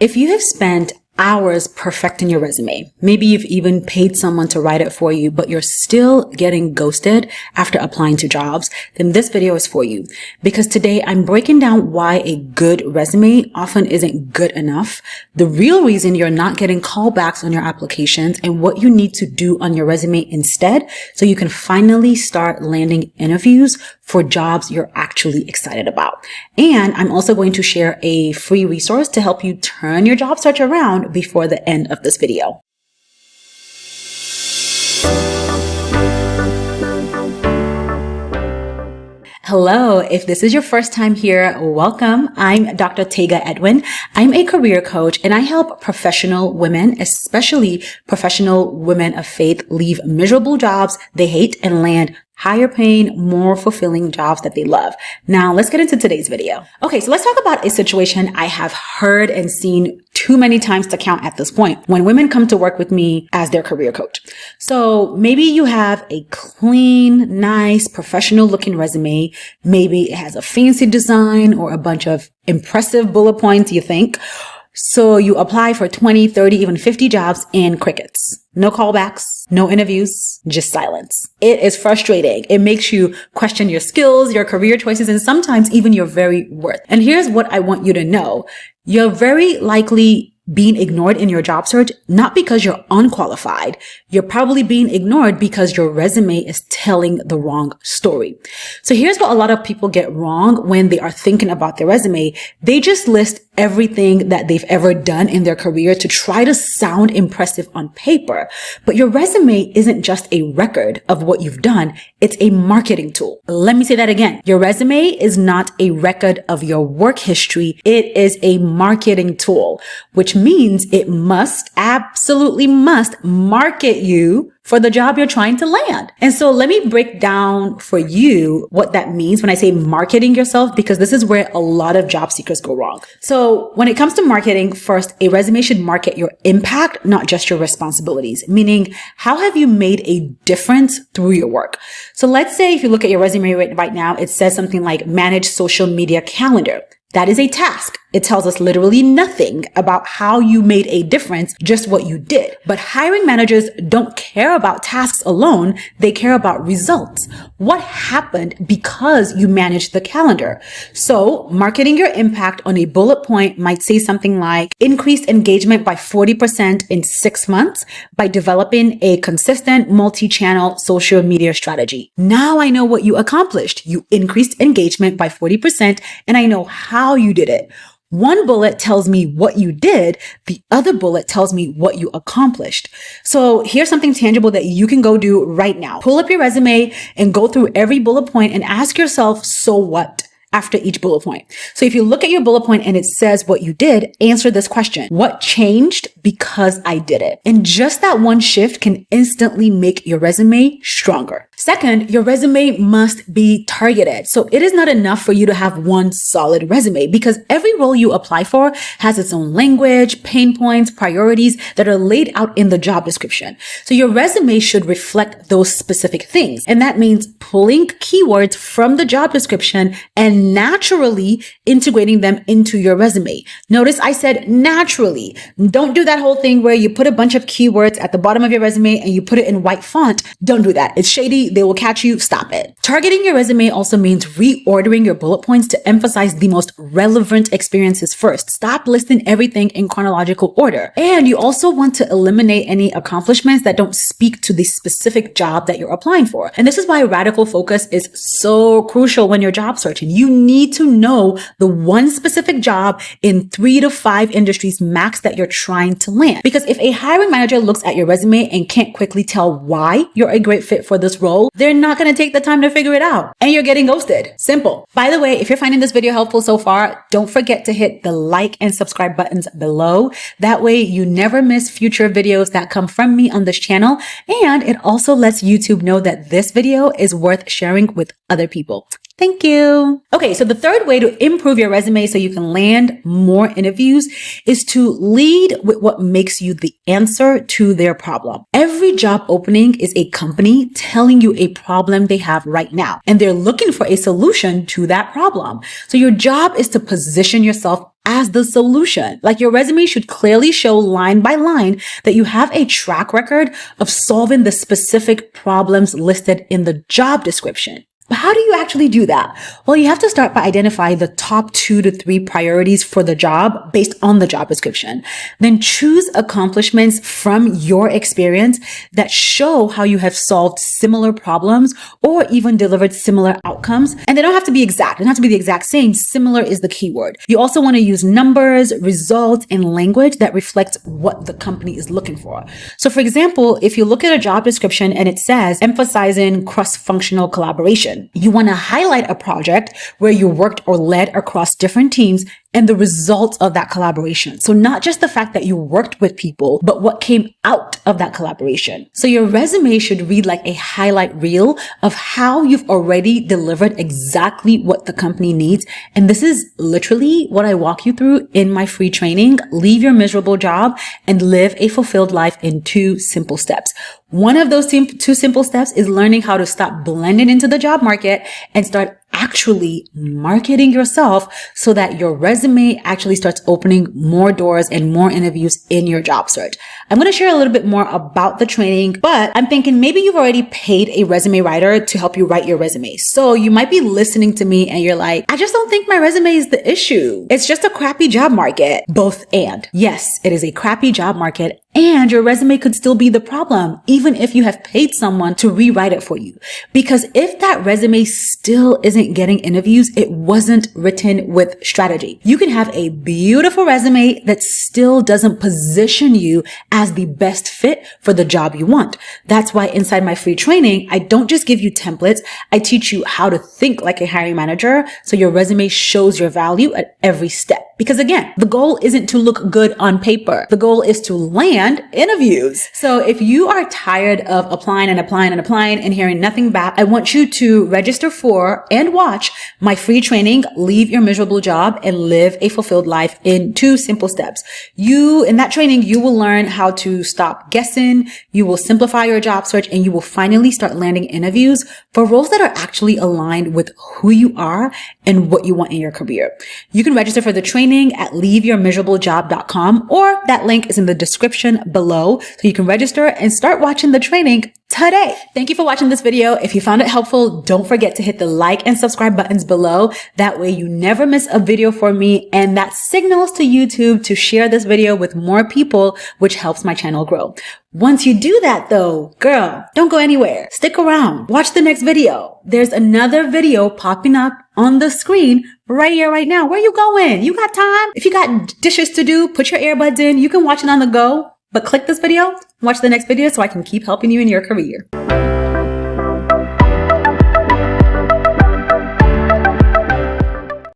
If you have spent hours perfecting your resume, maybe you've even paid someone to write it for you, but you're still getting ghosted after applying to jobs, then this video is for you. Because today I'm breaking down why a good resume often isn't good enough, the real reason you're not getting callbacks on your applications, and what you need to do on your resume instead so you can finally start landing interviews for jobs you're actually excited about. And I'm also going to share a free resource to help you turn your job search around before the end of this video. Hello, if this is your first time here, welcome. I'm Dr. Tega Edwin. I'm a career coach and I help professional women, especially professional women of faith, leave miserable jobs they hate and land higher paying, more fulfilling jobs that they love. Now, let's get into today's video. Okay, so let's talk about a situation I have heard and seen too many times to count at this point when women come to work with me as their career coach. So maybe you have a clean, nice, professional looking resume. Maybe it has a fancy design or a bunch of impressive bullet points, you think. So you apply for 20, 30, even 50 jobs and crickets. No callbacks, no interviews, just silence. It is frustrating. It makes you question your skills, your career choices, and sometimes even your very worth. And here's what I want you to know. You're very likely being ignored in your job search, not because you're unqualified. You're probably being ignored because your resume is telling the wrong story. So here's what a lot of people get wrong when they are thinking about their resume. They just list everything that they've ever done in their career to try to sound impressive on paper. But your resume isn't just a record of what you've done. It's a marketing tool. Let me say that again. Your resume is not a record of your work history. It is a marketing tool, which means it must, absolutely must, market you for the job you're trying to land. And so let me break down for you what that means when I say marketing yourself, because this is where a lot of job seekers go wrong. So when it comes to marketing, first, a resume should market your impact, not just your responsibilities, meaning how have you made a difference through your work? So let's say if you look at your resume right now, it says something like manage social media calendar. That is a task. It tells us literally nothing about how you made a difference, just what you did. But hiring managers don't care about tasks alone. They care about results. What happened because you managed the calendar? So marketing your impact on a bullet point might say something like increased engagement by 40% in 6 months by developing a consistent multi-channel social media strategy. Now I know what you accomplished. You increased engagement by 40% and I know how you did it. One bullet tells me what you did. The other bullet tells me what you accomplished. So here's something tangible that you can go do right now. Pull up your resume and go through every bullet point and ask yourself, so what? After each bullet point. So if you look at your bullet point and it says what you did, answer this question. What changed because I did it? And just that one shift can instantly make your resume stronger. Second, your resume must be targeted. So it is not enough for you to have one solid resume because every role you apply for has its own language, pain points, priorities that are laid out in the job description. So your resume should reflect those specific things. And that means pulling keywords from the job description and naturally integrating them into your resume. Notice I said naturally. Don't do that whole thing where you put a bunch of keywords at the bottom of your resume and you put it in white font. Don't do that. It's shady. They will catch you. Stop it. Targeting your resume also means reordering your bullet points to emphasize the most relevant experiences first. Stop listing everything in chronological order. And you also want to eliminate any accomplishments that don't speak to the specific job that you're applying for. And this is why radical focus is so crucial when you're job searching. You need to know the one specific job in 3 to 5 industries max that you're trying to land. Because if a hiring manager looks at your resume and can't quickly tell why you're a great fit for this role, they're not going to take the time to figure it out. And you're getting ghosted. Simple. By the way, if you're finding this video helpful so far, don't forget to hit the like and subscribe buttons below. That way you never miss future videos that come from me on this channel. And it also lets YouTube know that this video is worth sharing with other people. Thank you. Okay, so the third way to improve your resume so you can land more interviews is to lead with what makes you the answer to their problem. Every job opening is a company telling you a problem they have right now, and they're looking for a solution to that problem. So your job is to position yourself as the solution. Like, your resume should clearly show line by line that you have a track record of solving the specific problems listed in the job description. But how do you actually do that? Well, you have to start by identifying the top 2 to 3 priorities for the job based on the job description. Then choose accomplishments from your experience that show how you have solved similar problems or even delivered similar outcomes. And they don't have to be exact. They don't have to be the exact same. Similar is the keyword. You also want to use numbers, results, and language that reflects what the company is looking for. So for example, if you look at a job description and it says emphasizing cross-functional collaboration, you want to highlight a project where you worked or led across different teams and the results of that collaboration. So not just the fact that you worked with people, but what came out of that collaboration. So your resume should read like a highlight reel of how you've already delivered exactly what the company needs. And this is literally what I walk you through in my free training, Leave Your Miserable Job and Live a Fulfilled Life in 2 simple steps. One of those 2 simple steps is learning how to stop blending into the job market and start actually marketing yourself so that your resume actually starts opening more doors and more interviews in your job search. I'm going to share a little bit more about the training, but I'm thinking maybe you've already paid a resume writer to help you write your resume. So you might be listening to me and you're like, I just don't think my resume is the issue. It's just a crappy job market. Both and. Yes, it is a crappy job market. And your resume could still be the problem, even if you have paid someone to rewrite it for you. Because if that resume still isn't getting interviews, it wasn't written with strategy. You can have a beautiful resume that still doesn't position you as the best fit for the job you want. That's why inside my free training, I don't just give you templates. I teach you how to think like a hiring manager so your resume shows your value at every step. Because again, the goal isn't to look good on paper. The goal is to land interviews. So if you are tired of applying and hearing nothing back, I want you to register for and watch my free training, Leave Your Miserable Job and Live a Fulfilled Life in 2 simple steps. In that training, you will learn how to stop guessing, you will simplify your job search, and you will finally start landing interviews for roles that are actually aligned with who you are and what you want in your career. You can register for the training at leaveyourmiserablejob.com, or that link is in the description below, so you can register and start watching the training today. Thank you for watching this video. If you found it helpful, don't forget to hit the like and subscribe buttons below. That way you never miss a video from me, and that signals to YouTube to share this video with more people, which helps my channel grow. Once you do that though, girl, don't go anywhere. Stick around. Watch the next video. There's another video popping up on the screen right here, right now. Where you going? You got time? If you got dishes to do, put your earbuds in. You can watch it on the go, but click this video, watch the next video so I can keep helping you in your career.